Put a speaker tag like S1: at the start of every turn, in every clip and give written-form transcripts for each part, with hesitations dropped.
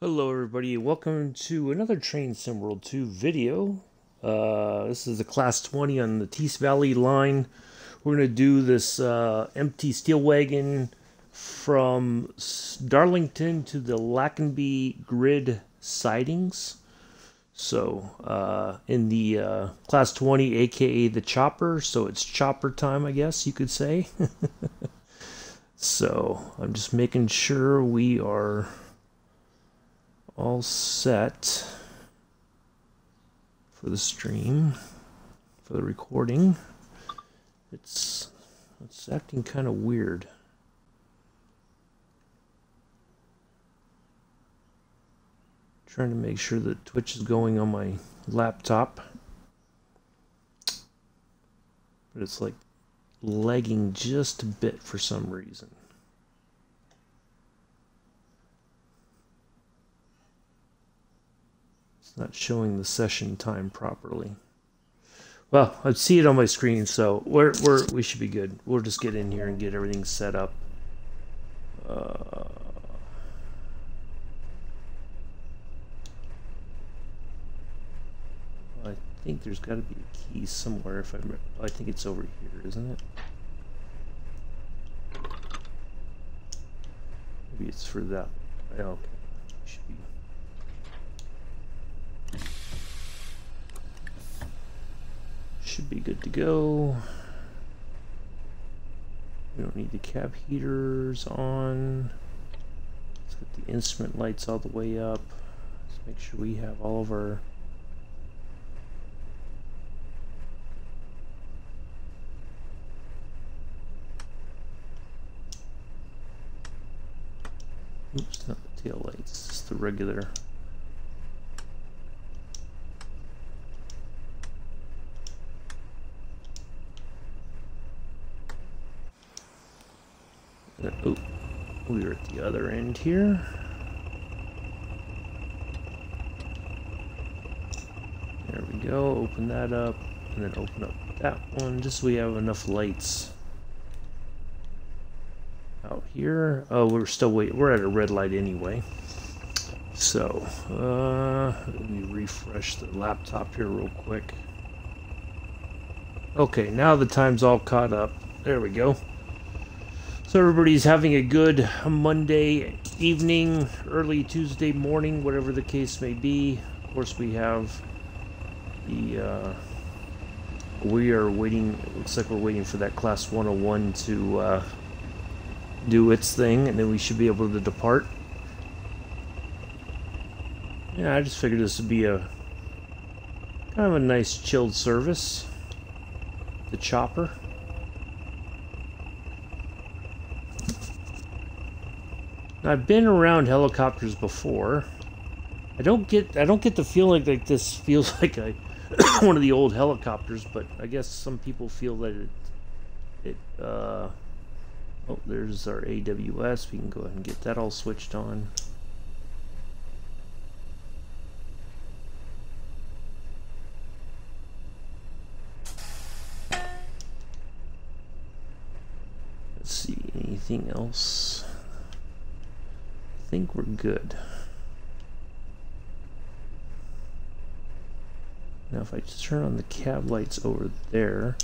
S1: Hello everybody, welcome to another Train Sim World 2 video. This is the Class 20 on the Tees Valley line. We're going to do this empty steel wagon from Darlington to the Lackenby Grid Sidings. So, in the Class 20, aka the chopper, so it's chopper time, I guess you could say. So, I'm just making sure we are all set for the stream, for the recording. It's acting kind of weird. Trying to make sure that Twitch is going on my laptop, but it's like lagging just a bit for some reason. Not showing the session time properly. Well, I see it on my screen, so we should be good. We'll just get in here and get everything set up. I think there's got to be a key somewhere. I think it's over here, isn't it? Maybe it's for that. Okay, should be. Should be good to go. We don't need the cab heaters on. Let's get the instrument lights all the way up. Let's make sure we have all of our oops, not the tail lights, it's just the regular. Oh, we're at the other end here. There we go. Open that up, and then open up that one, just so we have enough lights out here. Oh, we're still waiting. We're at a red light anyway. So, let me refresh the laptop here real quick. Okay, now the time's all caught up. There we go. So everybody's having a good Monday evening, early Tuesday morning, whatever the case may be. Of course, we have the, we are waiting, it looks like we're waiting for that Class 101 to do its thing, and then we should be able to depart. Yeah, I just figured this would be a kind of a nice chilled service. The chopper. I've been around helicopters before. I don't get the feeling like this feels like a one of the old helicopters, but I guess some people feel that oh, there's our AWS. We can go ahead and get that all switched on. Let's see, anything else? I think we're good. Now if I just turn on the cab lights over there,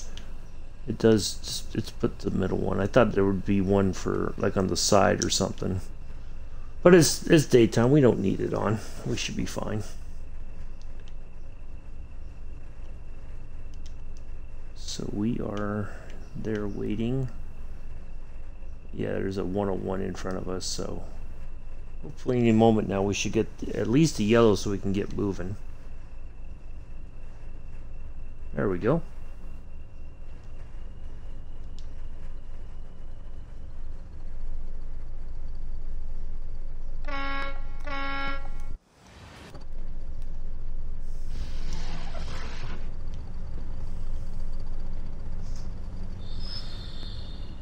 S1: it does just, it's put the middle one. I thought there would be one for like on the side or something, but it's daytime, we don't need it on. We should be fine. So we are there waiting. Yeah, there's a 101 in front of us, so hopefully any moment now we should get at least a yellow so we can get moving. There we go.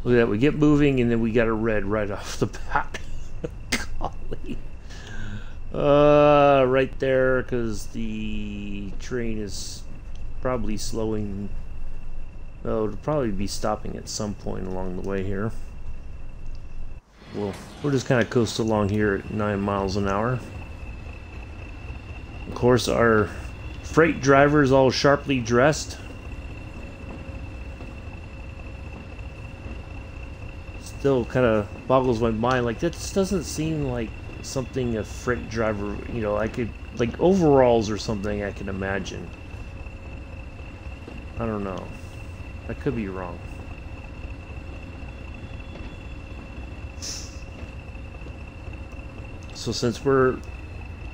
S1: Look at that, we get moving and then we got a red right off the bat. Golly. Right there, because the train is probably slowing. Oh, it'll probably be stopping at some point along the way here. We'll just kind of coast along here at 9 miles an hour. course, our freight drivers all sharply dressed. Still kind of boggles my mind. Like, that just doesn't seem like something a freight driver, you know, I could, like overalls or something I can imagine. I don't know. I could be wrong. So since we're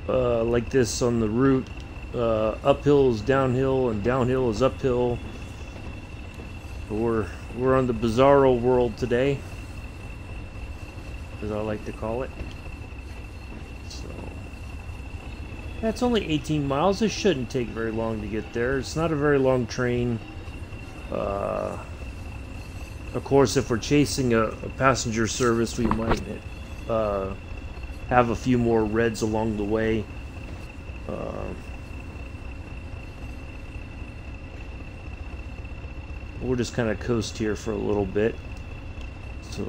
S1: like this on the route, uphill is downhill and downhill is uphill. We're on the bizarro world today, as I like to call it. So that's only 18 miles. It shouldn't take very long to get there. It's not a very long train. Of course, if we're chasing a passenger service, we might have a few more reds along the way. We'll just kind of coast here for a little bit. So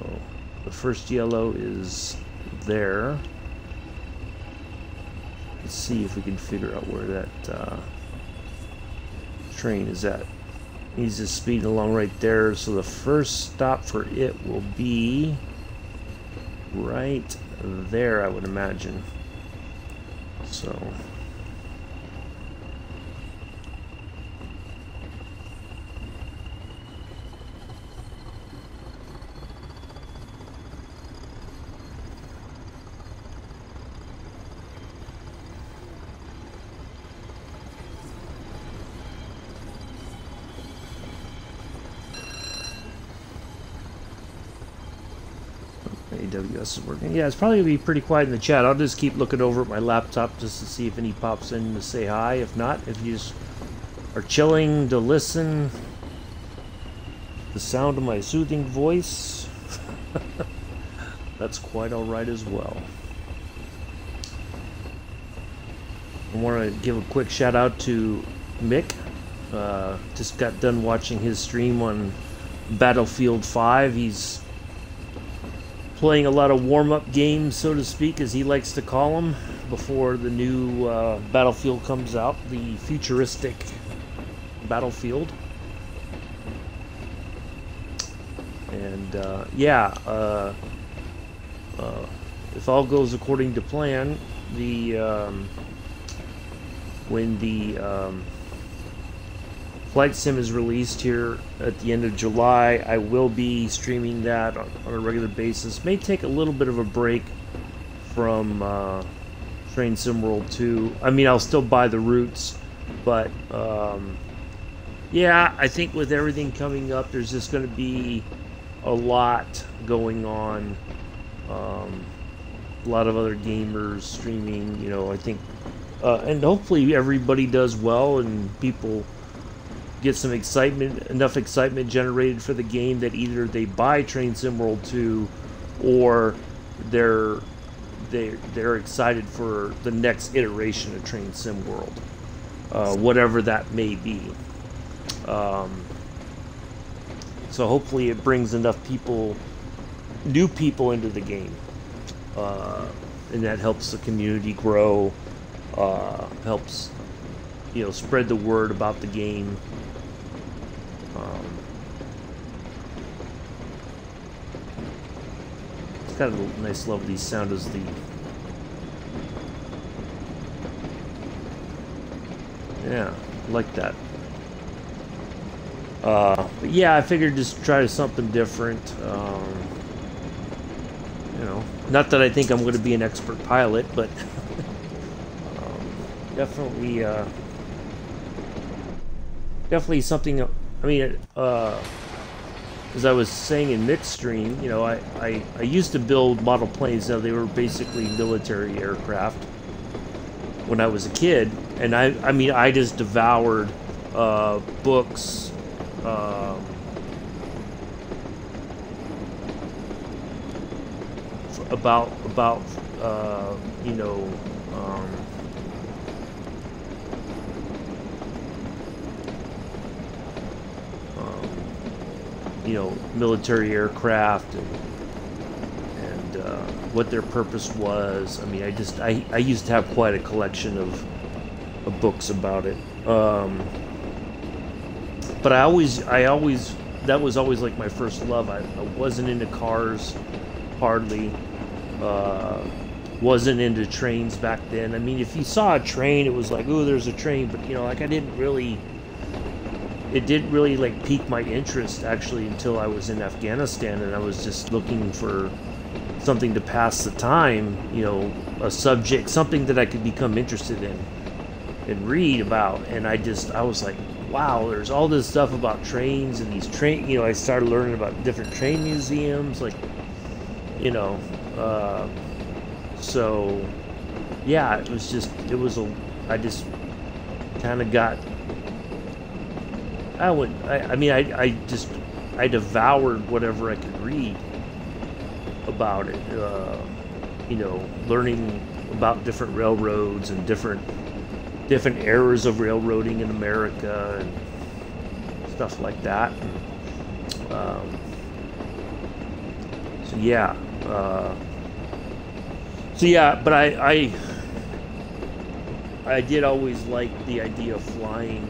S1: the first yellow is there. Let's see if we can figure out where that train is at. He's just speeding along right there. So the first stop for it will be right there, I would imagine. So AWS is working. Yeah, it's probably gonna be pretty quiet in the chat. I'll just keep looking over at my laptop just to see if any pops in to say hi. If not, if you just are chilling to listen, the sound of my soothing voice, that's quite all right as well. I want to give a quick shout out to Mick. Just got done watching his stream on Battlefield 5. He's playing a lot of warm-up games, so to speak, as he likes to call them, before the new Battlefield comes out, the futuristic Battlefield. And yeah, if all goes according to plan, when the Flight Sim is released here at the end of July, I will be streaming that on a regular basis. May take a little bit of a break from Train Sim World 2. I mean, I'll still buy the routes, but yeah, I think with everything coming up, there's just going to be a lot going on. A lot of other gamers streaming, you know, I think, and hopefully everybody does well and people get some excitement, enough excitement generated for the game that either they buy Train Sim World 2 or they're excited for the next iteration of Train Sim World, whatever that may be. So hopefully it brings enough people, new people into the game, and that helps the community grow, helps, you know, spread the word about the game. It's got a nice lovely sound as the yeah, I like that. But yeah, I figured just try something different. You know, not that I think I'm going to be an expert pilot, but definitely, definitely something. I mean, as I was saying in Mick's stream, you know, I used to build model planes. Now they were basically military aircraft when I was a kid, and I mean, I just devoured books. About you know, you know, military aircraft and what their purpose was. I mean, I used to have quite a collection of books about it. But I always, that was always like my first love. I wasn't into cars, hardly. Wasn't into trains back then. I mean, if you saw a train, it was like, oh, there's a train. But, you know, like, it didn't really like pique my interest actually until I was in Afghanistan, and I was just looking for something to pass the time, you know, a subject, something that I could become interested in and read about. And I was like, wow, there's all this stuff about trains and these train, you know, I started learning about different train museums, like, you know, so yeah, I just kind of got, I devoured whatever I could read about it, you know, learning about different railroads and different eras of railroading in America and stuff like that. So yeah, but I did always like the idea of flying.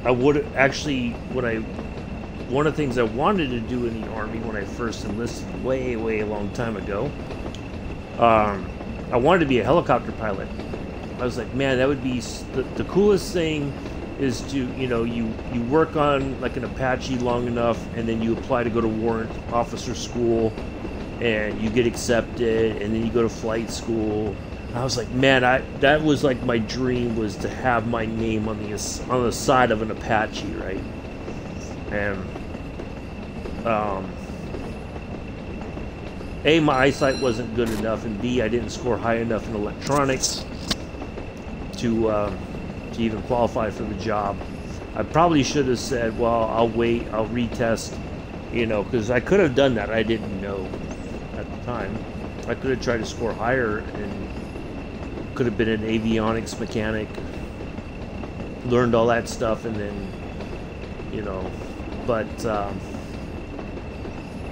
S1: I would actually, one of the things I wanted to do in the Army when I first enlisted way a long time ago, I wanted to be a helicopter pilot. I was like, man, that would be the coolest thing, is to, you know, you work on like an Apache long enough, and then you apply to go to warrant officer school, and you get accepted, and then you go to flight school. I was like, man, that was like my dream, was to have my name on the side of an Apache, right? And A, my eyesight wasn't good enough, and B, I didn't score high enough in electronics to even qualify for the job. I probably should have said, well, I'll wait, I'll retest, you know, because I could have done that. I didn't know at the time. I could have tried to score higher and could have been an avionics mechanic, learned all that stuff, and then, you know, but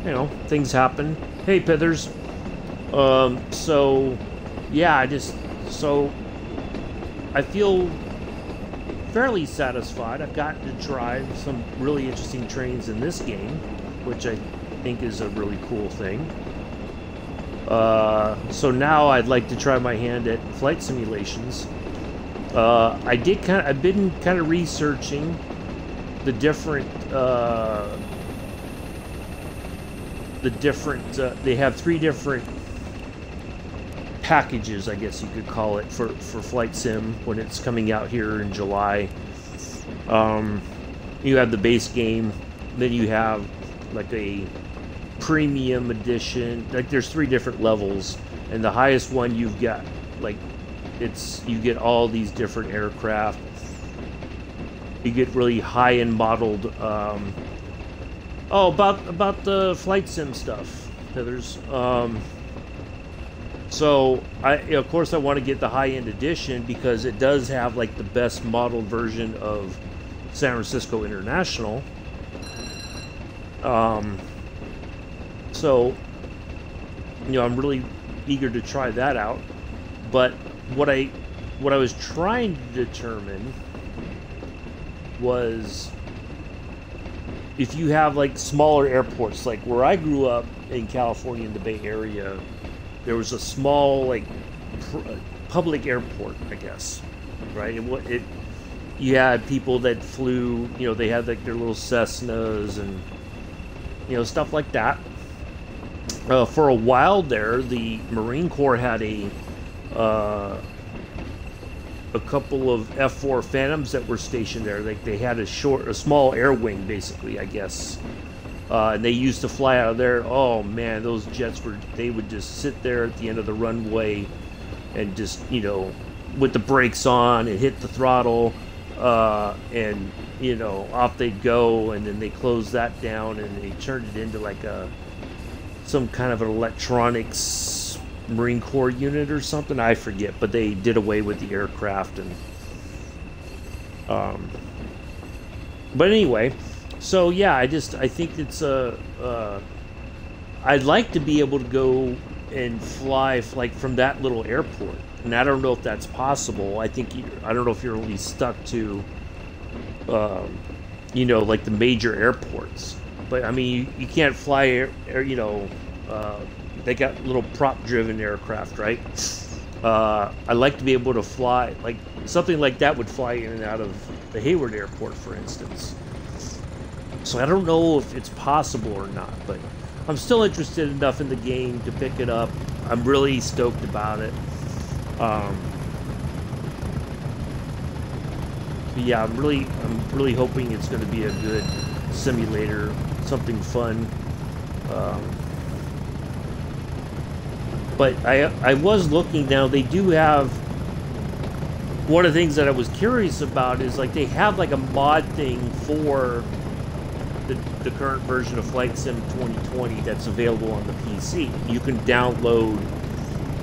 S1: you know, things happen. Hey, Pithers. So yeah, I feel fairly satisfied. I've gotten to try some really interesting trains in this game, which I think is a really cool thing. So now I'd like to try my hand at flight simulations. I've been kind of researching the different, they have 3 different packages, I guess you could call it, for Flight Sim when it's coming out here in July. You have the base game, then you have like a premium edition. Like, there's 3 different levels, and the highest one you've got, like, you get all these different aircraft. You get really high-end modeled. About the Flight Sim stuff. There's so of course I want to get the high-end edition, because it does have like the best modeled version of San Francisco International. So, you know, I'm really eager to try that out. But what I was trying to determine was, if you have like smaller airports, like where I grew up in California in the Bay Area, there was a small like public airport, I guess, right? And you had people that flew, you know, they had like their little Cessnas and, you know, stuff like that. For a while there, the Marine Corps had a couple of F-4 Phantoms that were stationed there. Like, they had a small air wing, basically, I guess. And they used to fly out of there. Oh man, those jets they would just sit there at the end of the runway and just, you know, with the brakes on and hit the throttle, and, you know, off they'd go. And then they closed that down and they turned it into like some kind of an electronics Marine Corps unit or something, I forget, but they did away with the aircraft. And but anyway, so yeah, I think it's I'd like to be able to go and fly like from that little airport, and I don't know if that's possible. I don't know if you're only stuck to, you know, like the major airports. But I mean, you can't fly you know, they got little prop-driven aircraft, right? I'd like to be able to fly, like something like that would fly in and out of the Hayward Airport, for instance. So I don't know if it's possible or not, but I'm still interested enough in the game to pick it up. I'm really stoked about it. Yeah, I'm really hoping it's going to be a good simulator, something fun. But I was looking now. They do have, one of the things that I was curious about is like they have like a mod thing for the current version of Flight Sim 2020 that's available on the PC. You can download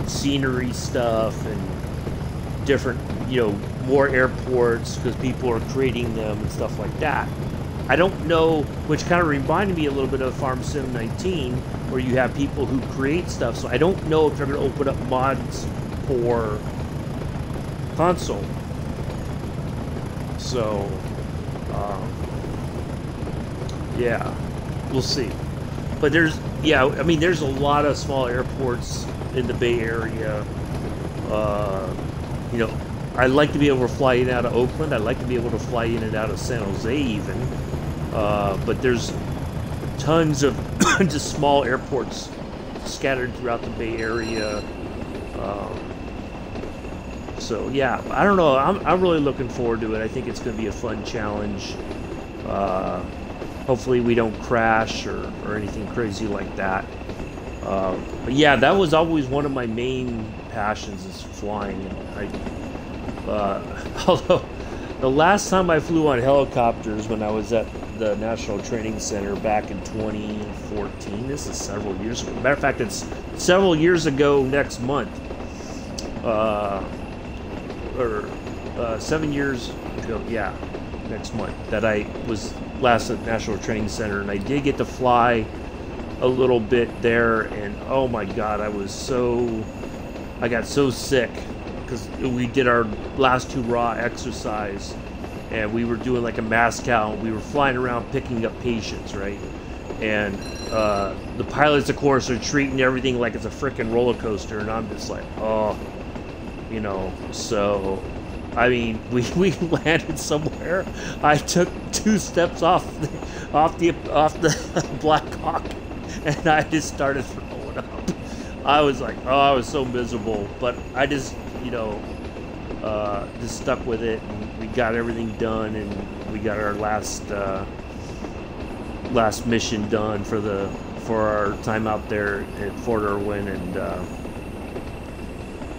S1: scenery stuff and different, you know, more airports because people are creating them and stuff like that. I don't know, which kind of reminded me a little bit of Farm Sim 19, where you have people who create stuff. So I don't know if they're going to open up mods for console. So, yeah, we'll see. But there's, yeah, I mean, there's a lot of small airports in the Bay Area. You know, I'd like to be able to fly in and out of Oakland. I'd like to be able to fly in and out of San Jose even. But there's tons of just small airports scattered throughout the Bay Area. So yeah, I don't know. I'm really looking forward to it. I think it's going to be a fun challenge. Hopefully we don't crash or anything crazy like that. But yeah, that was always one of my main passions, is flying. Although the last time I flew on helicopters when I was at the National Training Center back in 2014, this is several years ago. Matter of fact, it's several years ago next month. 7 years ago, yeah, next month, that I was last at the National Training Center, and I did get to fly a little bit there, and oh my god, I got so sick because we did our last 2 raw exercise, and we were doing like a mass count. We were flying around picking up patients, right? And the pilots, of course, are treating everything like it's a freaking roller coaster, and I'm just like, oh, you know. So, I mean, we landed somewhere. I took 2 steps off the Black Hawk, and I just started throwing up. I was like, oh, I was so miserable, but I just, you know, just stuck with it, and we got everything done, and we got our last mission done for our time out there at Fort Irwin, and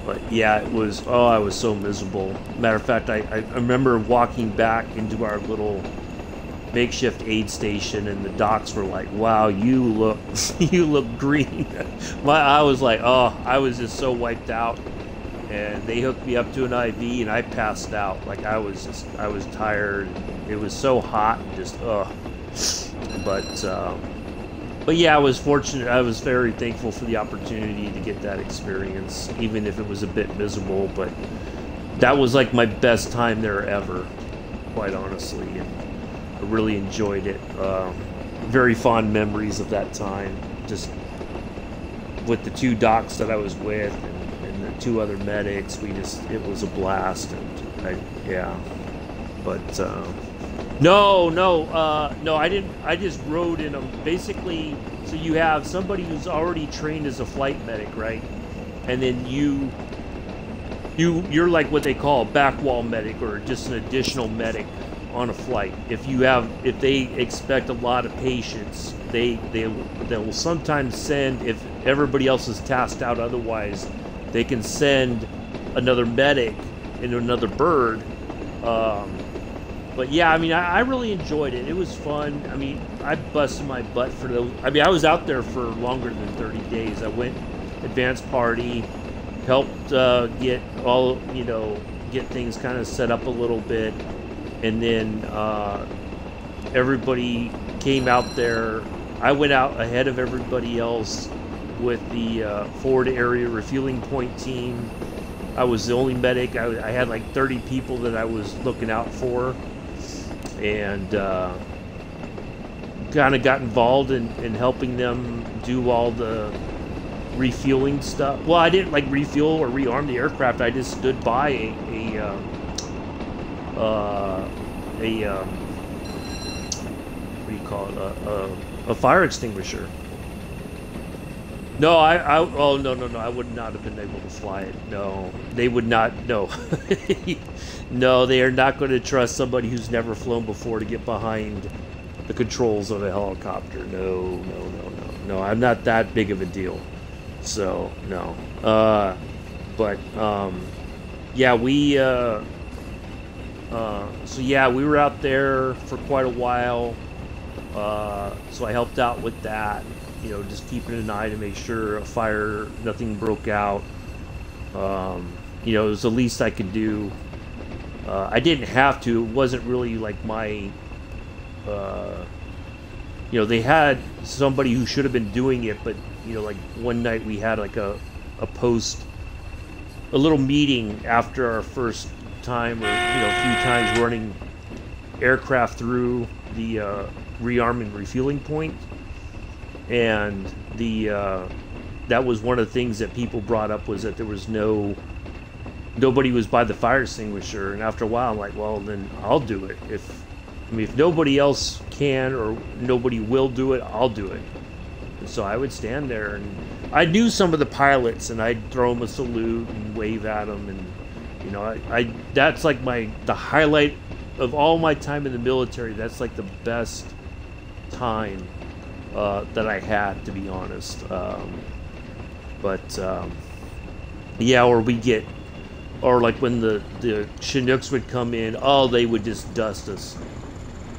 S1: but yeah, it was, oh, I was so miserable. Matter of fact, I remember walking back into our little makeshift aid station, and the docs were like, wow, you look green. I was like, oh, I was just so wiped out. And they hooked me up to an IV, and I passed out. Like, I was tired. It was so hot, and just, But yeah, I was fortunate. I was very thankful for the opportunity to get that experience, even if it was a bit miserable. But that was like my best time there ever, quite honestly. And I really enjoyed it. Very fond memories of that time, just with the 2 docs that I was with, and the 2 other medics. It was a blast, and yeah. But no, I didn't. I just rode in them. Basically, so you have somebody who's already trained as a flight medic, right? And then you're like what they call a back wall medic, or just an additional medic on a flight. If they expect a lot of patients, they will sometimes send, if everybody else is tasked out otherwise, they can send another medic into another bird. But yeah, I mean, I really enjoyed it. It was fun. I mean, I busted my butt for those. I mean, I was out there for longer than 30 days. I went advanced party, helped get things kind of set up a little bit, and then everybody came out there. I went out ahead of everybody else with the forward area refueling point team, I was the only medic. I had like 30 people that I was looking out for, and kind of got involved in helping them do all the refueling stuff. Well, I didn't like refuel or rearm the aircraft. I just stood by what do you call it? A fire extinguisher. No, oh, no, I would not have been able to fly it. No, they would not, no. No, they are not going to trust somebody who's never flown before to get behind the controls of a helicopter. No, I'm not that big of a deal. So, no. Yeah, we were out there for quite a while. So I helped out with that. You know, just keeping an eye to make sure a fire, nothing broke out. You know, it was the least I could do. I didn't have to. It wasn't really like my, you know, they had somebody who should have been doing it, but, you know, like one night we had like a little meeting after our first time, or, you know, a few times running aircraft through the rearm and refueling point. And that was one of the things that people brought up, was that there was nobody was by the fire extinguisher. And after a while, I'm like, well, then I'll do it. If nobody else can, or nobody will do it, I'll do it. And so I would stand there, and I knew some of the pilots, and I'd throw them a salute and wave at them, and you know, that's like the highlight of all my time in the military. That's like the best time that I had, to be honest. Yeah, or like when the Chinooks would come in, oh, they would just dust us.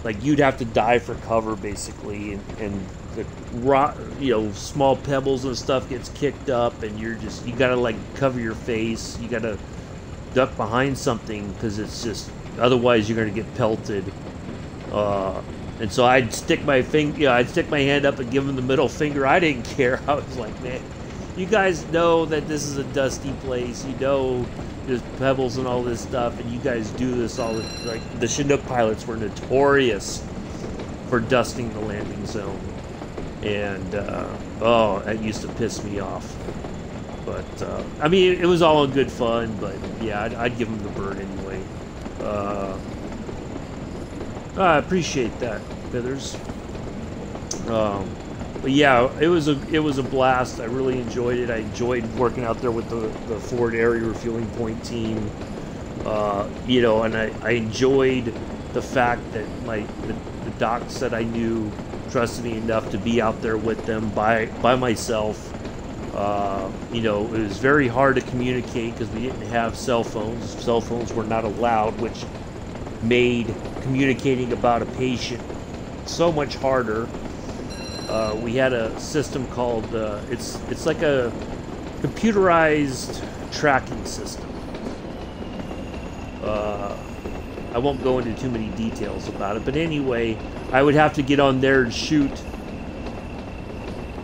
S1: Like, you'd have to dive for cover, basically, and the rock, you know, small pebbles and stuff gets kicked up, and you gotta like cover your face. You gotta duck behind something, because it's just, otherwise you're gonna get pelted. And so I'd stick my hand up and give them the middle finger. I didn't care. I was like, man, you guys know that this is a dusty place. You know there's pebbles and all this stuff, and you guys do this all the, like, the Chinook pilots were notorious for dusting the landing zone. And, oh, that used to piss me off. But, I mean, it was all in good fun, but, yeah, I'd give them the bird anyway. I appreciate that, Bithers. But yeah, it was a blast. I really enjoyed it. I enjoyed working out there with the Ford Area Refueling Point team. You know, and I enjoyed the fact that the docs that I knew trusted me enough to be out there with them by myself. You know, it was very hard to communicate because we didn't have cell phones. Cell phones were not allowed, which made communicating about a patient so much harder. We had a system called it's like a computerized tracking system. I won't go into too many details about it, but anyway, I would have to get on there and shoot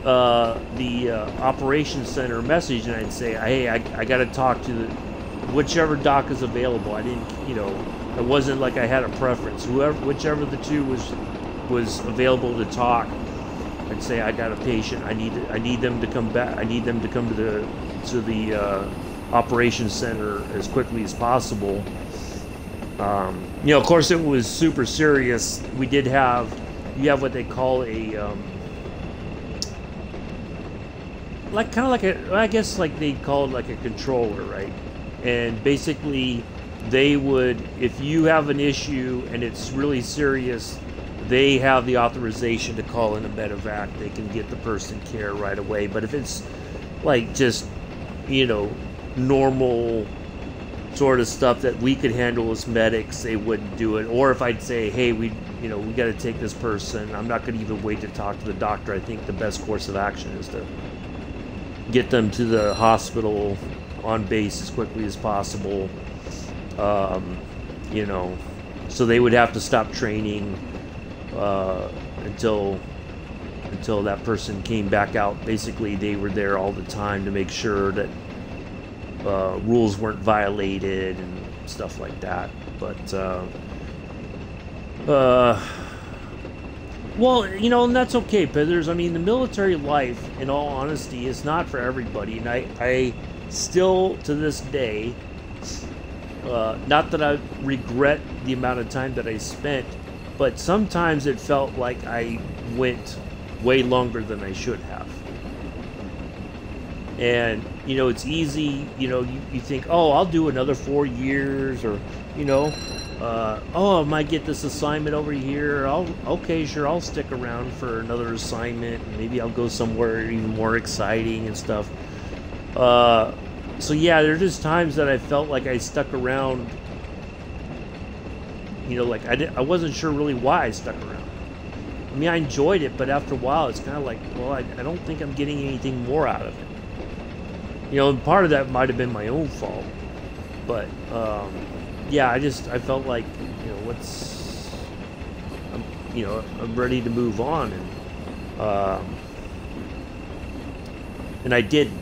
S1: the operations center message, and I'd say, hey, I got to talk to whichever doc is available. I didn't, you know, it wasn't like I had a preference. Whichever the two was available to talk, I'd say, I got a patient. I need them to come back. I need them to come to the operations center as quickly as possible. You know, of course, it was super serious. You have what they call a I guess like they call it like a controller, right? And basically, they would, if you have an issue and it's really serious, they have the authorization to call in a medevac. They can get the person care right away. But if it's like just, you know, normal sort of stuff that we could handle as medics, they wouldn't do it. Or if I'd say, hey, we got to take this person, I'm not going to even wait to talk to the doctor. I think the best course of action is to get them to the hospital on base as quickly as possible. You know, so they would have to stop training until that person came back out. Basically, they were there all the time to make sure that rules weren't violated and stuff like that. But well, you know, and that's okay, Pithers. I mean, the military life, in all honesty, is not for everybody, and I still, to this day, not that I regret the amount of time that I spent, but sometimes it felt like I went way longer than I should have. And, you know, it's easy, you know, you think, oh, I'll do another 4 years, or, you know, oh, I might get this assignment over here. Okay, sure, I'll stick around for another assignment. Maybe I'll go somewhere even more exciting and stuff. So yeah, there are just times that I felt like I stuck around. You know, like I wasn't sure really why I stuck around. I mean, I enjoyed it, but after a while, it's kind of like, well, I don't think I'm getting anything more out of it. You know, and part of that might have been my own fault, but yeah, I felt like, you know, I'm ready to move on, and I didn't.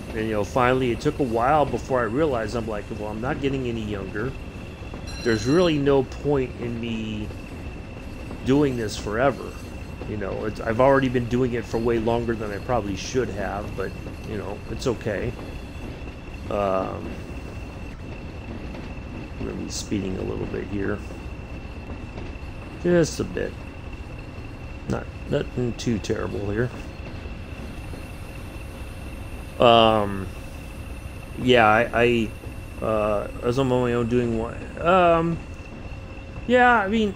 S1: And, you know, finally, it took a while before I realized, I'm like, well, I'm not getting any younger. There's really no point in me doing this forever. You know, I've already been doing it for way longer than I probably should have, but, you know, it's okay. I'm going to be speeding a little bit here. Just a bit. Nothing too terrible here. Yeah, I was on my own doing one. Yeah, I mean,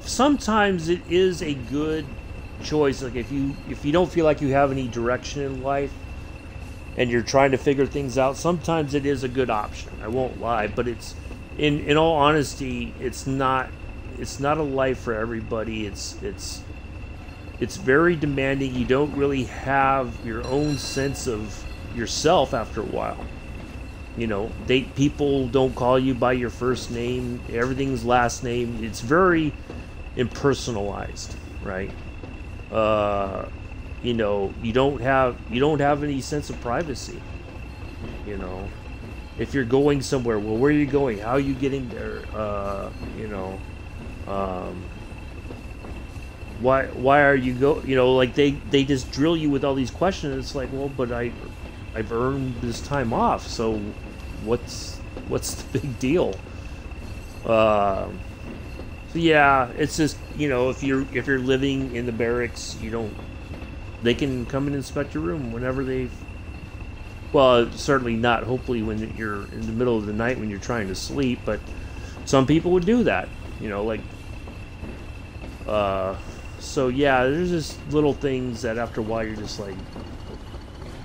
S1: sometimes it is a good choice. Like if you don't feel like you have any direction in life and you're trying to figure things out, sometimes it is a good option. I won't lie, but it's in all honesty, it's not a life for everybody. It's very demanding. You don't really have your own sense of yourself after a while. You know, people don't call you by your first name. Everything's last name. It's very impersonalized, right? You know, you don't have any sense of privacy. You know, if you're going somewhere, well, where are you going? How are you getting there? You know, why are you you know, like they just drill you with all these questions. It's like, well, but I've earned this time off, so what's the big deal? So yeah, it's just, you know, if you're living in the barracks, they can come and inspect your room whenever well, certainly not, hopefully, when you're in the middle of the night when you're trying to sleep, but some people would do that, you know, like, so yeah, there's just little things that after a while you're just like,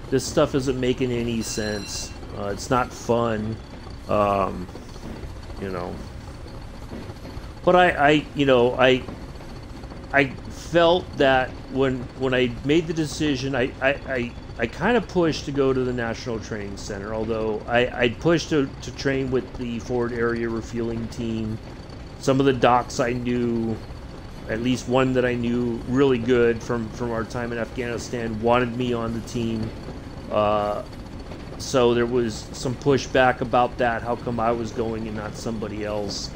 S1: this stuff isn't making any sense. It's not fun, you know. But I felt that when I made the decision, I kind of pushed to go to the National Training Center, although I'd pushed to train with the Forward Area Refueling Team. Some of the docs I knew, at least one that I knew really good from our time in Afghanistan, wanted me on the team. So there was some pushback about that. How come I was going and not somebody else?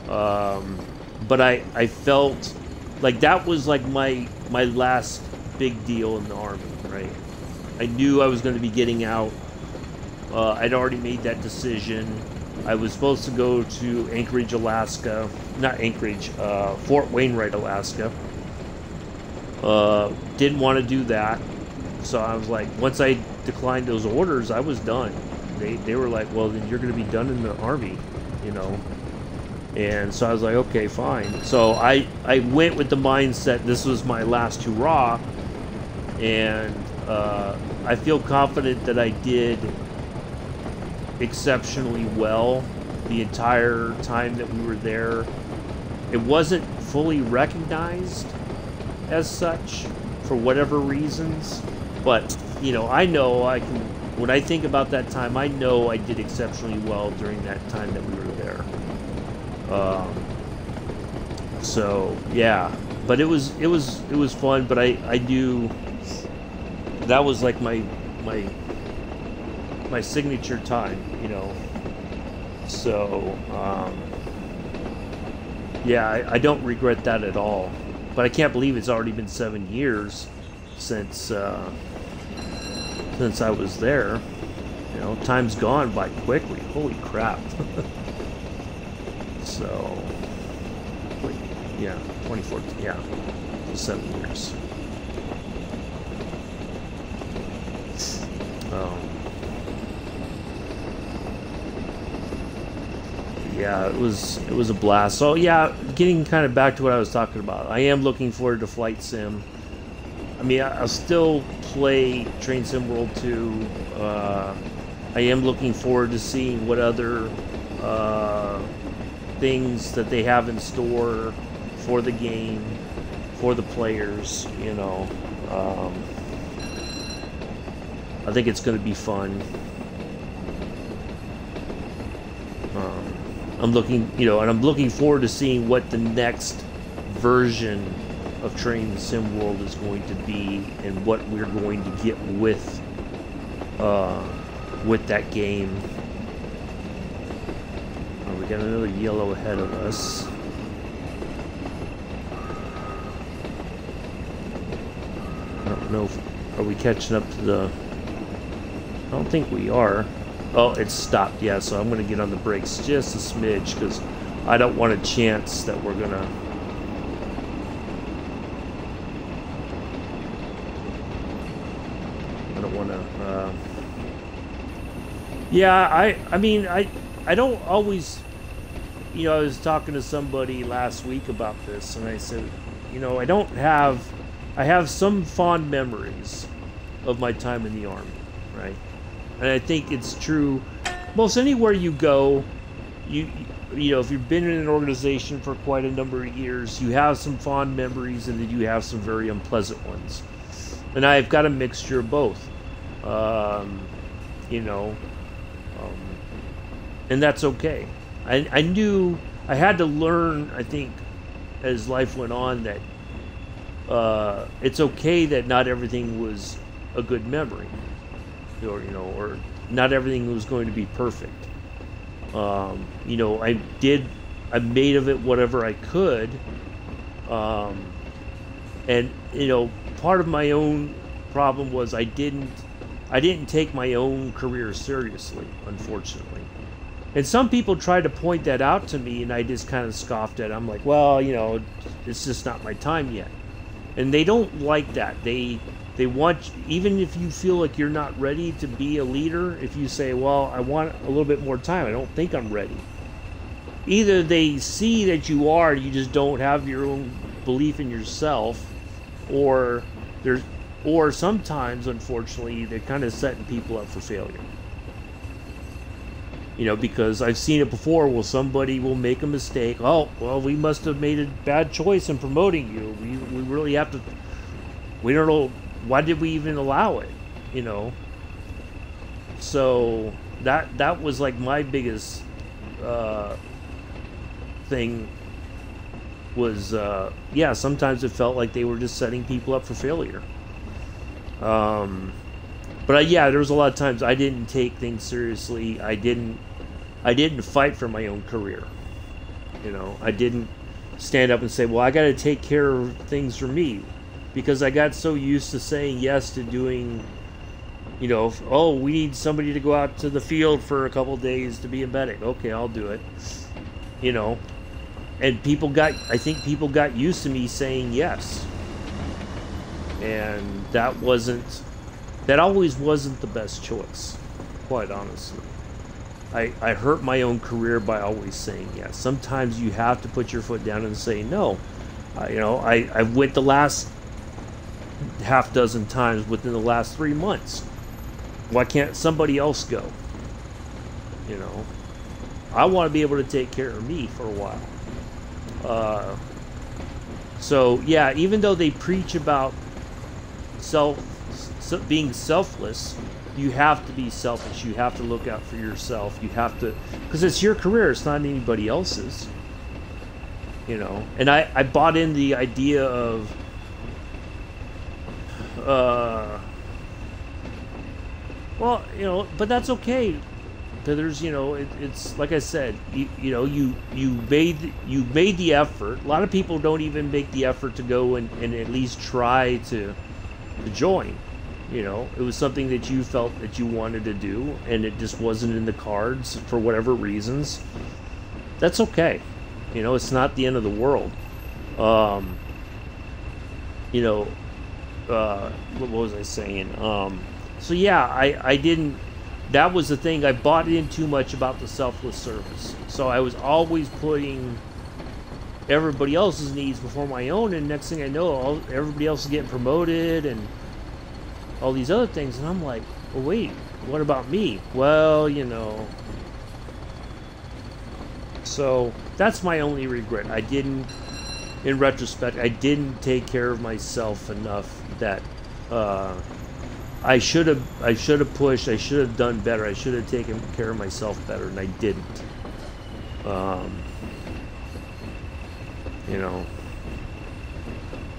S1: But I felt like that was like my last big deal in the Army, right? I knew I was going to be getting out. I'd already made that decision. I was supposed to go to Anchorage, Alaska. Not Anchorage, Fort Wainwright, Alaska. Didn't want to do that. So I was like, once I declined those orders, I was done. They were like, well, then you're going to be done in the Army, you know. And so I was like, okay, fine. So I went with the mindset this was my last hurrah. And I feel confident that I did exceptionally well the entire time that we were there. It wasn't fully recognized as such for whatever reasons, but you know, I know I can, when I think about that time, I know I did exceptionally well during that time that we were there. So yeah, but it was fun, but I knew that was like my my signature time, you know. So yeah, I don't regret that at all. But I can't believe it's already been 7 years since I was there. You know, time's gone by quickly. Holy crap. So, wait, yeah, 2014, yeah, 7 years. Yeah, it was a blast. So yeah, getting kind of back to what I was talking about, I am looking forward to Flight Sim. I mean, I'll still play Train Sim World 2. I am looking forward to seeing what other things that they have in store for the game, for the players, you know. I think it's going to be fun. I'm looking, you know, and I'm looking forward to seeing what the next version of Train Sim World is going to be, and what we're going to get with that game. Oh, we got another yellow ahead of us. I don't know if, are we catching up to the... I don't think we are. Oh, it's stopped, yeah, so I'm going to get on the brakes just a smidge, because I don't want a chance that we're going to... I don't want to... Yeah, I mean, I don't always... You know, I was talking to somebody last week about this, and I said, you know, I have some fond memories of my time in the Army, right? And I think it's true most anywhere you go. You know, if you've been in an organization for quite a number of years, you have some fond memories, and then you have some very unpleasant ones. And I've got a mixture of both. You know, and that's okay. I knew I had to learn, I think, as life went on, that it's okay that not everything was a good memory. Or, you know, or not everything was going to be perfect. You know, I made of it whatever I could. And, you know, part of my own problem was I didn't take my own career seriously, unfortunately. And some people tried to point that out to me, and I just kind of scoffed at it. I'm like, well, you know, it's just not my time yet. And they don't like that. They want, even if you feel like you're not ready to be a leader, if you say, well, I want a little bit more time, I don't think I'm ready. Either they see that you are, you just don't have your own belief in yourself, or sometimes, unfortunately, they're kind of setting people up for failure. You know, because I've seen it before. Well, somebody will make a mistake. Oh, well, we must have made a bad choice in promoting you. We really have to... We don't know... Why did we even allow it? You know? So, that was like my biggest thing was... yeah, sometimes it felt like they were just setting people up for failure. But yeah, there was a lot of times I didn't take things seriously. I didn't fight for my own career. You know, I didn't stand up and say, well, I got to take care of things for me, because I got so used to saying yes to doing, you know, oh, we need somebody to go out to the field for a couple days to be a medic. Okay, I'll do it. You know, and I think people got used to me saying yes. And that always wasn't the best choice, quite honestly. I hurt my own career by always saying yes. Sometimes you have to put your foot down and say no. You know, I went the last half dozen times within the last 3 months. Why can't somebody else go? You know, I want to be able to take care of me for a while. So yeah, even though they preach about being selfless, you have to be selfish. You have to look out for yourself. You have to, because it's your career. It's not anybody else's. You know, and I bought in the idea of well, Well, you know, but that's okay. There's, you know, it's like I said, you know, you made the effort. A lot of people don't even make the effort to go and at least try to join. You know, it was something that you felt that you wanted to do, and it just wasn't in the cards for whatever reasons. That's okay. You know, it's not the end of the world. You know, what was I saying? So yeah, I didn't. That was the thing. I bought in too much about the selfless service. So I was always putting everybody else's needs before my own, and next thing I know, everybody else is getting promoted and all these other things, and I'm like, well, wait, what about me? Well, you know. So that's my only regret. I didn't, in retrospect, I didn't take care of myself enough that I should have pushed. I should have done better. I should have taken care of myself better, and I didn't. You know.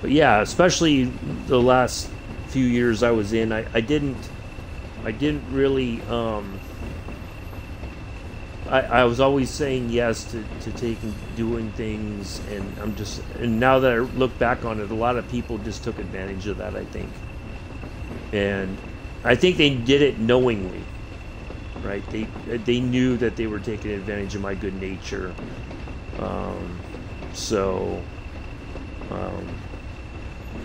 S1: But yeah, especially the last few years I was in, I didn't really. I was always saying yes to taking doing things, and now that I look back on it, a lot of people just took advantage of that, I think. And I think they did it knowingly, right? They knew that they were taking advantage of my good nature.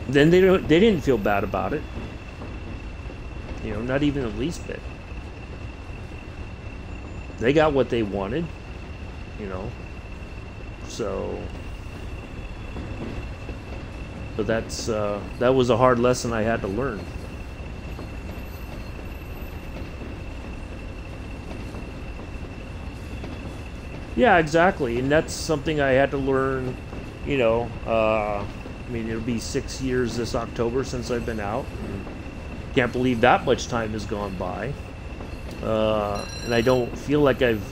S1: Then they didn't feel bad about it. You know, not even the least bit. They got what they wanted, you know. So, but that was a hard lesson I had to learn. Yeah, exactly, and that's something I had to learn. You know, I mean, it'll be 6 years this October since I've been out. And can't believe that much time has gone by. And I don't feel like I've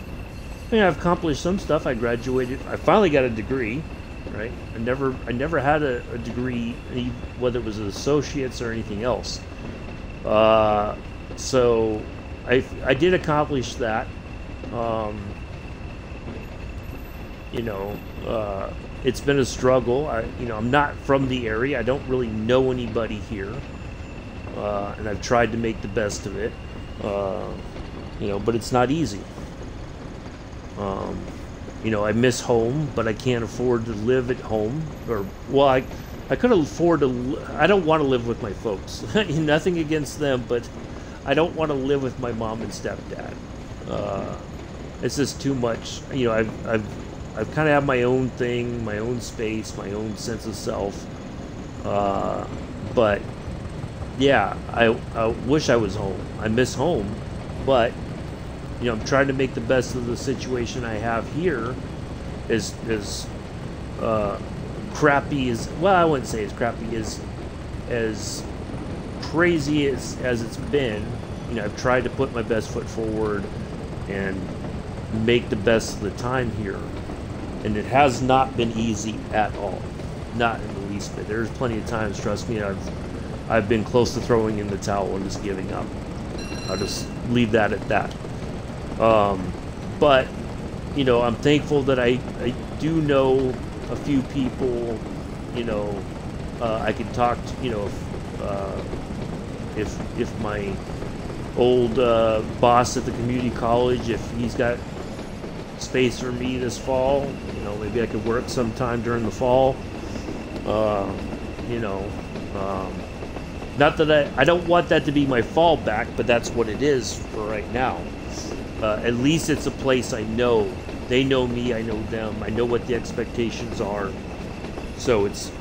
S1: accomplished some stuff. I graduated. I finally got a degree, right? I never had a degree, whether it was an associate's or anything else. So I did accomplish that. You know, it's been a struggle. I'm not from the area. I don't really know anybody here, and I've tried to make the best of it. You know, but it's not easy. You know, I miss home, but I can't afford to live at home. I could afford to. I don't want to live with my folks. Nothing against them, but I don't want to live with my mom and stepdad. It's just too much. You know, I've kind of have my own thing, my own space, my own sense of self. But yeah, I wish I was home. I miss home, but you know, I'm trying to make the best of the situation I have here. As crappy as, well, I wouldn't say as crappy as crazy as it's been. You know, I've tried to put my best foot forward and make the best of the time here. And it has not been easy at all. Not in the least bit. There's plenty of times, trust me, I've been close to throwing in the towel and just giving up. I'll just leave that at that. But, you know, I'm thankful that I do know a few people, you know, I can talk to, you know, if my old boss at the community college, if he's got space for me this fall, you know, maybe I could work sometime during the fall. You know, not that I don't want that to be my fallback, but that's what it is for right now. At least it's a place I know. They know me, I know them, I know what the expectations are. So it's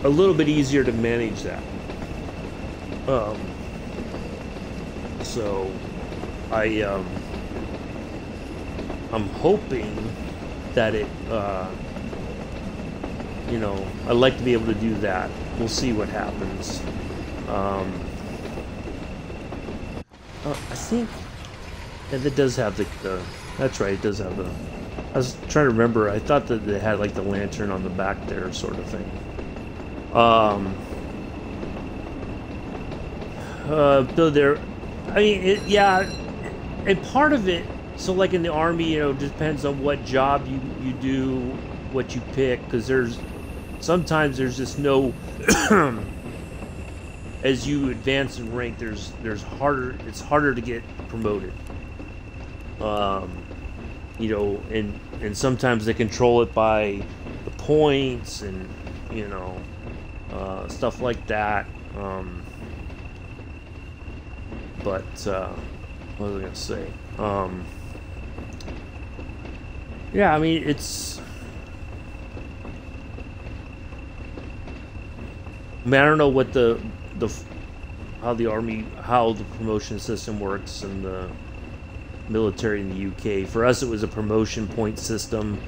S1: a little bit easier to manage that. So I'm hoping that it, you know, I'd like to be able to do that. We'll see what happens. I think, and it does have the, that's right, it does have the, I was trying to remember, I thought that it had like the lantern on the back there sort of thing. Though I mean, yeah, and part of it, so like in the Army, you know, depends on what job you do, what you pick, because sometimes there's just no, as you advance in rank, it's harder to get promoted. You know, and sometimes they control it by the points and, you know, stuff like that. But what was I gonna say? Yeah, I mean, I mean, I don't know what how the promotion system works in the military in the UK. For us, it was a promotion point system.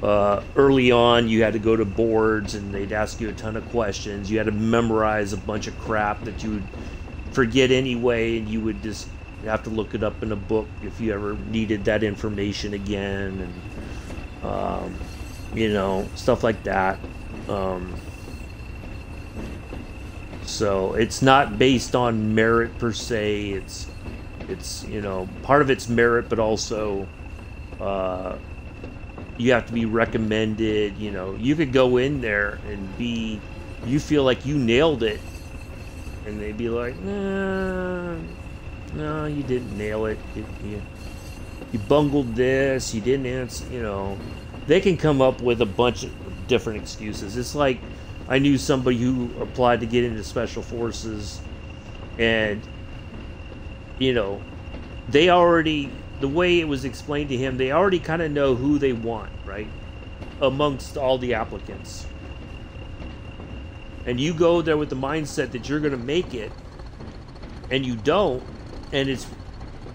S1: Early on, you had to go to boards, and they'd ask you a ton of questions. You had to memorize a bunch of crap that you would forget anyway, and you would just have to look it up in a book if you ever needed that information again, and you know, stuff like that. So it's not based on merit per se. It's you know, part of it's merit, but also you have to be recommended. You know, you could go in there and you feel like you nailed it, and they'd be like, nah, no, you didn't nail it. You bungled this. You didn't answer. You know, they can come up with a bunch of different excuses. It's like I knew somebody who applied to get into special forces, and you know, the way it was explained to him, they already kind of know who they want, right? Amongst all the applicants. And you go there with the mindset that you're going to make it, and you don't, and it's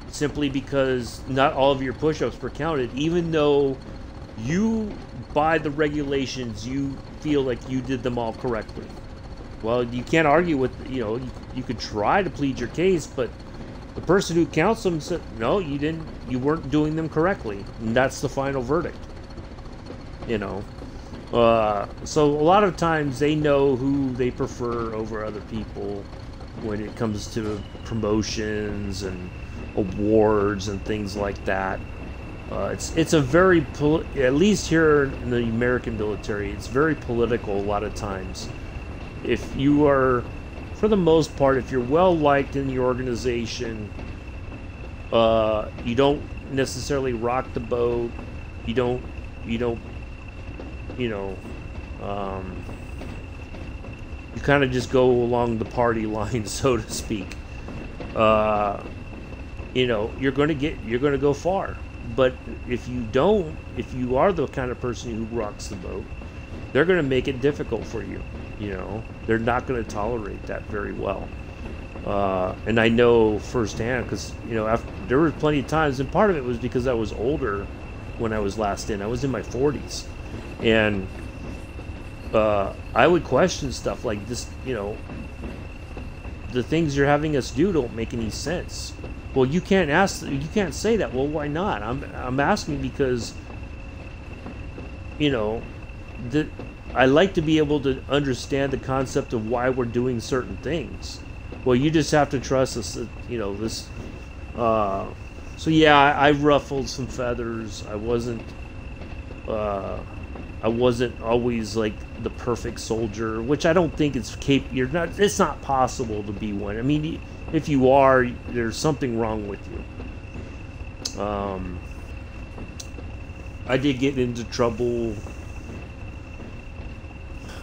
S1: simply because not all of your push-ups were counted, even though you, by the regulations, you feel like you did them all correctly. Well, you can't argue with, you know, you could try to plead your case, but the person who counts them said, no, you weren't doing them correctly. And that's the final verdict. You know. So a lot of times they know who they prefer over other people when it comes to promotions and awards and things like that. It's a very, at least here in the American military, it's very political a lot of times. If you are, for the most part, if you're well liked in the organization, you don't necessarily rock the boat. You don't, you know, you kind of just go along the party line, so to speak. You know, you're going to go far. But if you are the kind of person who rocks the boat, they're going to make it difficult for you. You know, they're not going to tolerate that very well. And I know firsthand because, you know, there were plenty of times, and part of it was because I was older when I was last in. I was in my 40s. And I would question stuff like this, you know, the things you're having us do don't make any sense. Well, you can't say that. Well, why not? I'm asking because, you know, I like to be able to understand the concept of why we're doing certain things. Well, you just have to trust us that, you know, this. So yeah, I ruffled some feathers. I wasn't always like the perfect soldier, which I don't think it's not possible to be one. I mean, if you are, there's something wrong with you. I did get into trouble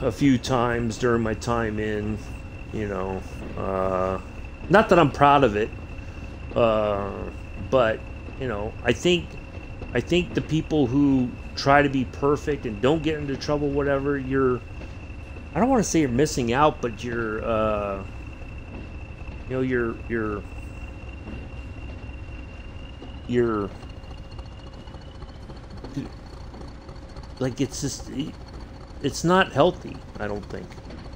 S1: a few times during my time in, you know, not that I'm proud of it, but, you know, I think the people who try to be perfect and don't get into trouble, whatever, I don't want to say you're missing out, but you're, you know, you're like, it's not healthy, I don't think,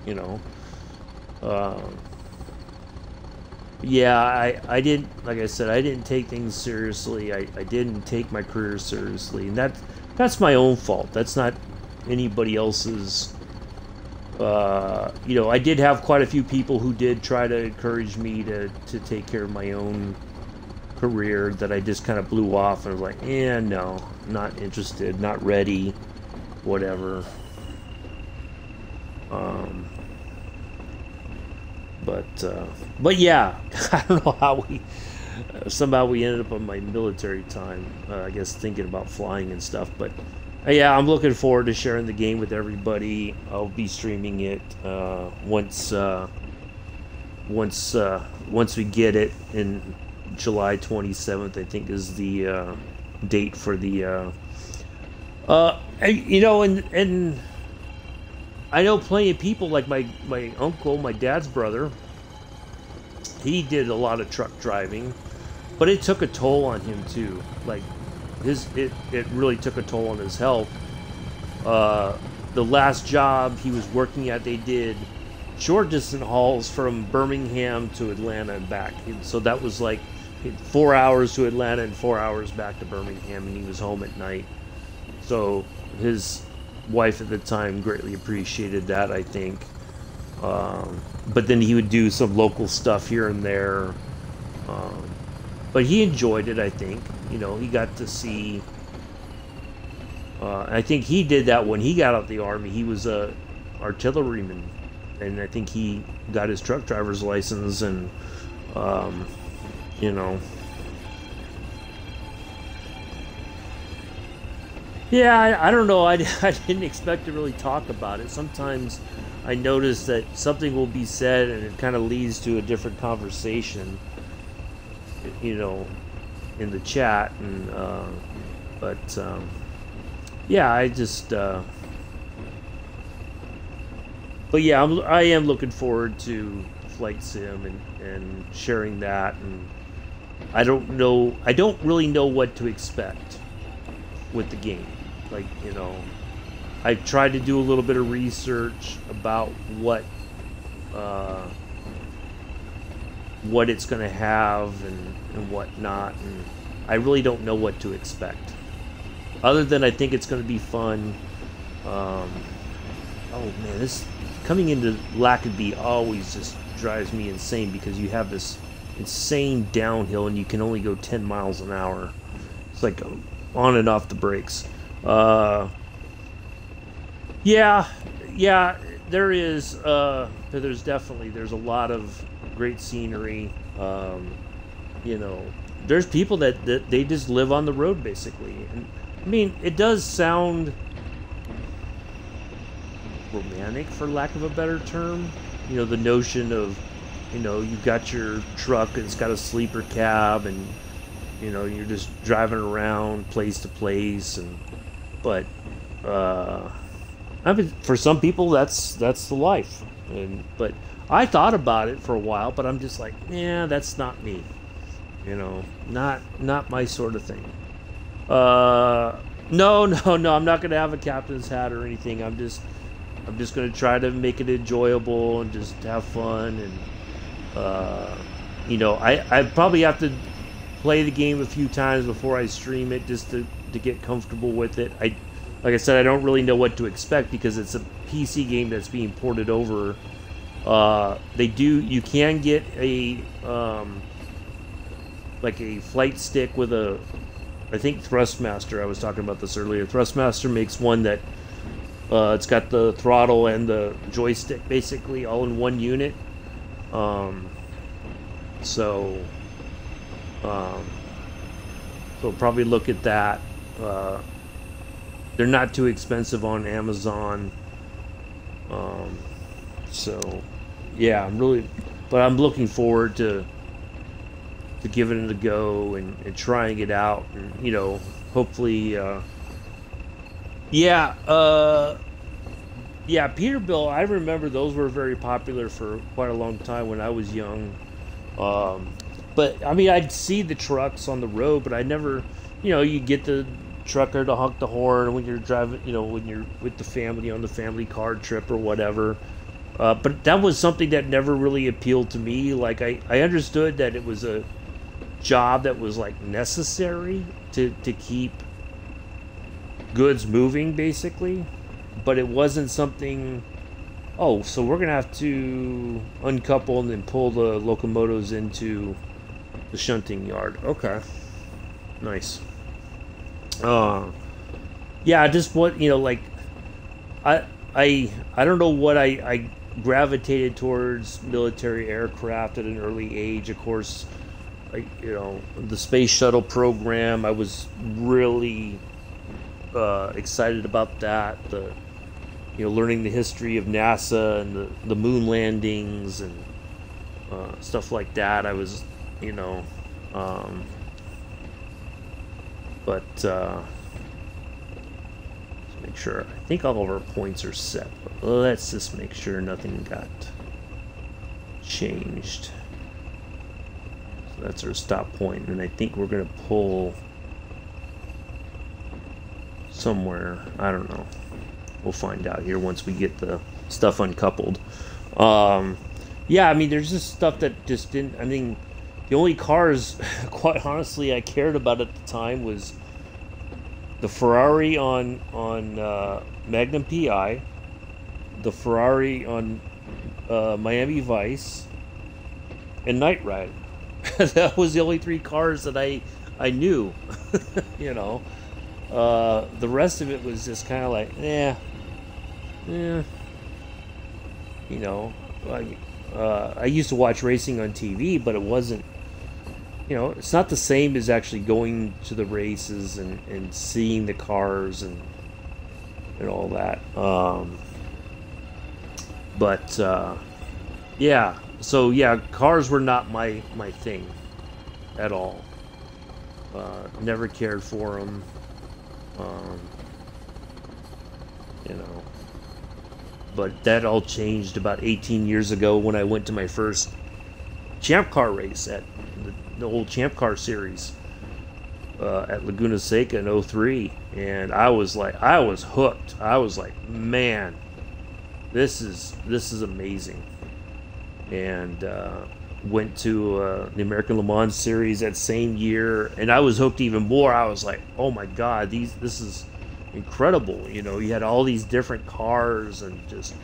S1: you know. Yeah, I didn't, like I said, I didn't take things seriously. I didn't take my career seriously, and that's my own fault. That's not anybody else's You know, I did have quite a few people who did try to encourage me to take care of my own career that I just kind of blew off and was like, no, not interested, not ready, whatever. But yeah, I don't know how somehow we ended up on my military time, I guess thinking about flying and stuff, but yeah, I'm looking forward to sharing the game with everybody. I'll be streaming it once we get it in July 27th, I think is the date for the you know, and I know plenty of people like my uncle, my dad's brother. He did a lot of truck driving, but it took a toll on him too. Like it really took a toll on his health. The last job he was working at, they did short distance hauls from Birmingham to Atlanta and back. So that was like 4 hours to Atlanta and 4 hours back to Birmingham, and he was home at night. So his wife at the time greatly appreciated that, I think. But then he would do some local stuff here and there. But he enjoyed it, I think. You know, he got to see... I think he did that when he got out of the Army. He was a artilleryman. And I think he got his truck driver's license and, you know... Yeah, I don't know. I didn't expect to really talk about it. Sometimes I notice that something will be said and it kind of leads to a different conversation, you know, in the chat. And yeah, I just but yeah, I am looking forward to Flight Sim and sharing that. And I don't really know what to expect with the game. Like, you know, I tried to do a little bit of research about what it's going to have and what not, and I really don't know what to expect. Other than I think it's going to be fun. Oh man, this coming into Lackenby always just drives me insane because you have this insane downhill and you can only go 10 miles an hour. It's like on and off the brakes. Yeah, there is. There's a lot of great scenery. You know, there's people that they just live on the road basically. And I mean, it does sound romantic, for lack of a better term. You know, the notion of, you know, you've got your truck and it's got a sleeper cab and, you know, you're just driving around place to place. But I mean, for some people that's the life. But I thought about it for a while, but I'm just like, yeah, that's not me. You know, not my sort of thing. No, I'm not gonna have a captain's hat or anything. I'm just gonna try to make it enjoyable and just have fun. And you know, I probably have to play the game a few times before I stream it just to get comfortable with it. Like I said, I don't really know what to expect because it's a PC game that's being ported over. You can get a like a flight stick with I think Thrustmaster. I was talking about this earlier. Thrustmaster makes one that it's got the throttle and the joystick basically all in one unit. So probably look at that. They're not too expensive on Amazon. So yeah, I'm looking forward to giving it a go and trying it out, and you know, hopefully Peterbilt, I remember those were very popular for quite a long time when I was young. But I mean, I'd see the trucks on the road, but I never, you know, you get the trucker to honk the horn when you're driving, you know, when you're with the family on the family car trip or whatever. But that was something that never really appealed to me. Like I understood that it was a job that was like necessary to keep goods moving basically, but it wasn't something Oh, so we're gonna have to uncouple and then pull the locomotives into the shunting yard. Okay, nice. Uh, yeah, just what like I I don't know what I gravitated towards military aircraft at an early age. Of course, like the space shuttle program. I was really excited about that. The learning the history of NASA and the moon landings and stuff like that. I was um, but let's make sure. I think all of our points are set. But let's just make sure nothing got changed. So that's our stop point, and I think we're gonna pull somewhere. I don't know. We'll find out here once we get the stuff uncoupled. Yeah, I mean, there's just stuff that just didn't. I mean, the only cars, quite honestly, I cared about at the time was the Ferrari on Magnum PI, the Ferrari on Miami Vice, and Knight Rider. That was the only three cars that I knew. The rest of it was just kind of like, yeah. I used to watch racing on TV, but it wasn't, it's not the same as actually going to the races and seeing the cars and all that. Yeah. So yeah, cars were not my thing at all. Never cared for them. But that all changed about 18 years ago when I went to my first Champ Car race at the old Champ Car series at Laguna Seca in '03, and I was hooked. I was like, man, this is amazing. And went to the American Le Mans series that same year, and I was hooked even more. I was like, oh my god, this is incredible. You had all these different cars, and just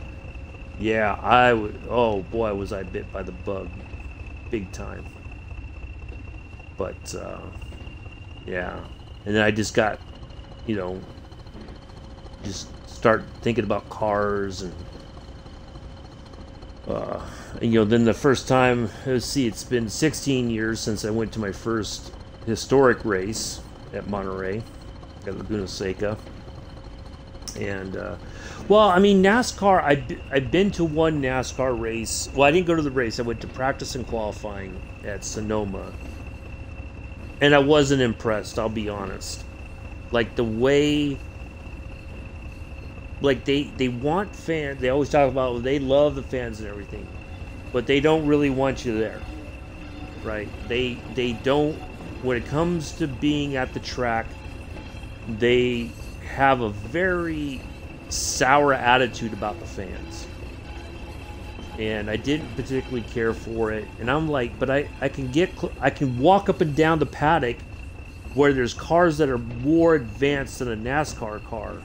S1: oh boy, was I bit by the bug big time. But yeah, and then I just got just start thinking about cars, and then the first time, let's see, it's been 16 years since I went to my first historic race at Monterey, at Laguna Seca. And, well, I mean, NASCAR, I've been to one NASCAR race. Well, I didn't go to the race. I went to practice and qualifying at Sonoma. And I wasn't impressed, I'll be honest. Like, the way... Like, they want fans. They always talk about, they love the fans and everything. But they don't really want you there. Right? They don't... When it comes to being at the track, they have a very sour attitude about the fans. And I didn't particularly care for it. And I'm like, but I can walk up and down the paddock where there's cars that are more advanced than a NASCAR car.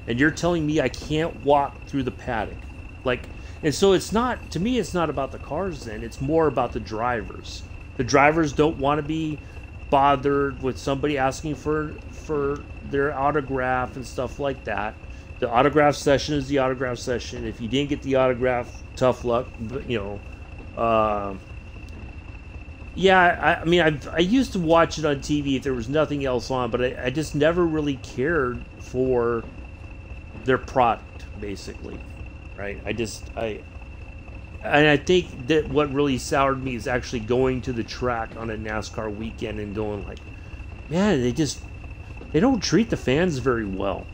S1: And you're telling me I can't walk through the paddock. Like, and so it's not, to me, it's not about the cars then. It's more about the drivers. The drivers don't want to be bothered with somebody asking for their autograph and stuff like that. The autograph session is the autograph session. If you didn't get the autograph, tough luck. But, yeah, I mean, I used to watch it on TV if there was nothing else on, but I just never really cared for their product, basically, right? And I think that what really soured me is actually going to the track on a NASCAR weekend and going like, man, they don't treat the fans very well,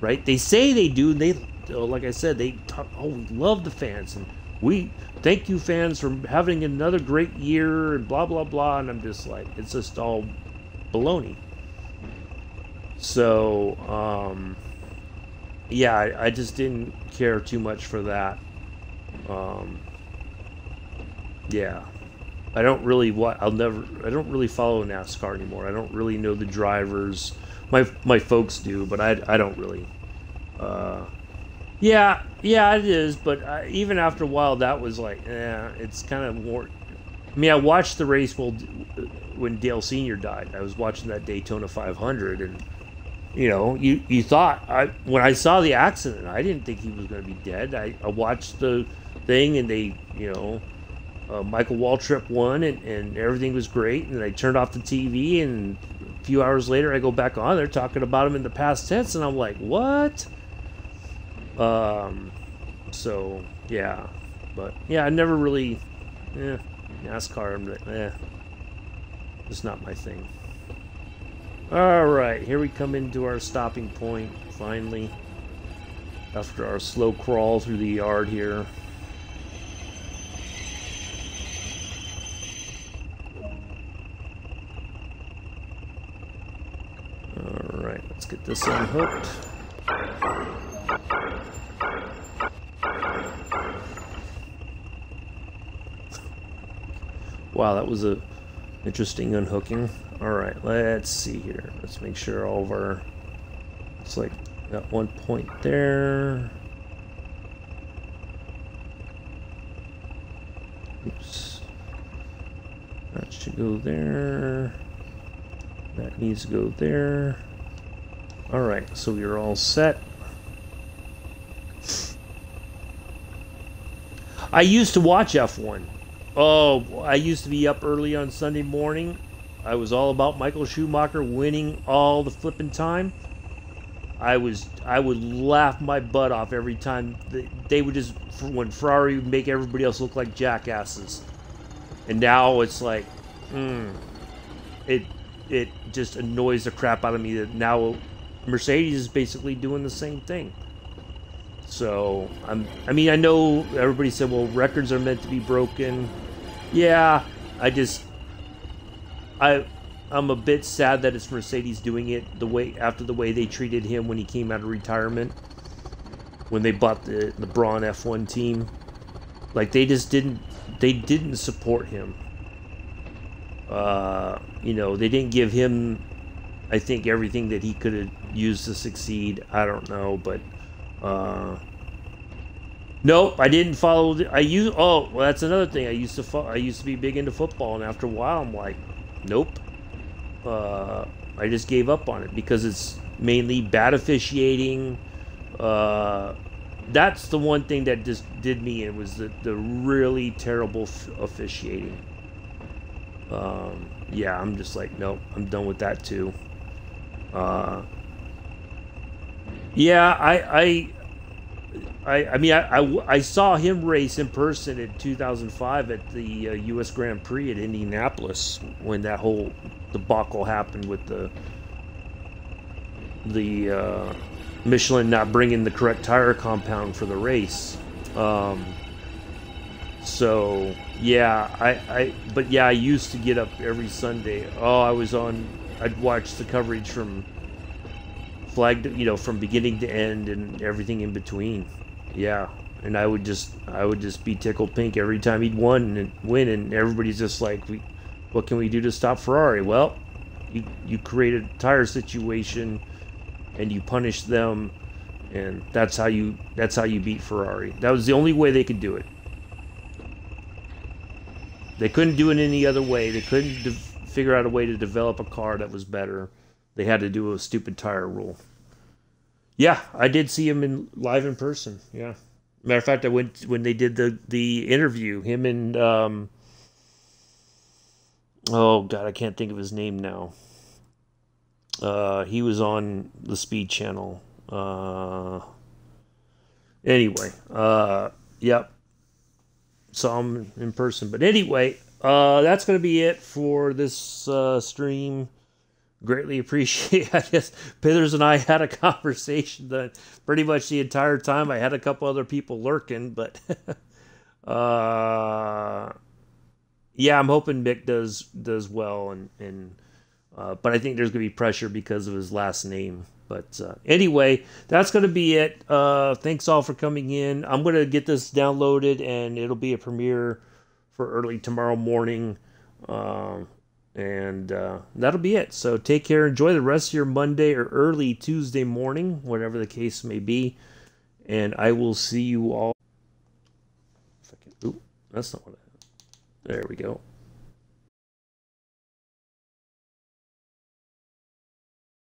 S1: right? They say they do. They, like I said, they talk, oh, we love the fans, and we thank you fans for having another great year, and blah blah blah. And I'm just like, it's just all baloney. So yeah, I just didn't care too much for that. Yeah, I don't really I don't really follow NASCAR anymore. I don't really know the drivers. My folks do, but I don't really. Yeah, it is. But even after a while, that was like, it's kind of more. I mean, I watched the race when Dale Senior died. I was watching that Daytona 500, and you thought when I saw the accident, I didn't think he was going to be dead. I watched the thing, and Michael Waltrip won, and everything was great. And I turned off the TV, and a few hours later, I go back on. They're talking about him in the past tense, and I'm like, what? So yeah, but yeah, I never really, NASCAR. I'm like, it's not my thing. All right, here we come into our stopping point finally. After our slow crawl through the yard here. All right, let's get this unhooked. Wow, that was a interesting unhooking. All right, let's see here. Let's make sure all of our, it's like got one point there. Oops. That should go there. That needs to go there. All right, so we're all set. I used to watch F1. Oh, I used to be up early on Sunday morning. I was all about Michael Schumacher winning all the flipping time. I would laugh my butt off every time they would just, when Ferrari would make everybody else look like jackasses. And now it's like, it just annoys the crap out of me that now Mercedes is basically doing the same thing. So I mean, I know everybody said, well, records are meant to be broken. Yeah, I'm a bit sad that it's Mercedes doing it after the way they treated him when he came out of retirement, when they bought the Braun F1 team. Like they didn't support him. They didn't give him, I think, everything that he could have used to succeed. I don't know, but nope, I didn't follow. Well, that's another thing. I used to be big into football, and after a while, I'm like, nope. I just gave up on it because it's mainly bad officiating. That's the one thing that just did me in, was the really terrible officiating. Yeah, I'm just like, nope, I'm done with that too. Yeah, I saw him race in person in 2005 at the U.S. Grand Prix at Indianapolis when that whole debacle happened with the Michelin not bringing the correct tire compound for the race. So yeah, I used to get up every Sunday. Oh, I'd watch the coverage from from beginning to end and everything in between. Yeah, and I would just be tickled pink every time he'd win, and everybody's just like, what can we do to stop Ferrari? Well, you create a tire situation and you punish them, and that's how you beat Ferrari. That was the only way they could do it. They couldn't do it any other way. They couldn't figure out a way to develop a car that was better. They had to do a stupid tire rule. Yeah, I did see him live in person. Yeah, matter of fact, I went when they did the interview. Him and oh god, I can't think of his name now. He was on the Speed Channel. Anyway, yep, saw him in person. But anyway, that's gonna be it for this stream. Greatly appreciate. I guess Pithers and I had a conversation that pretty much the entire time. I had a couple other people lurking, but yeah, I'm hoping Mick does well, and but I think there's gonna be pressure because of his last name. But anyway, that's gonna be it. Thanks all for coming in. I'm gonna get this downloaded, and it'll be a premiere for early tomorrow morning. And that'll be it. So take care. Enjoy the rest of your Monday or early Tuesday morning, whatever the case may be. And I will see you all. If I can, ooh, that's not what I. There we go.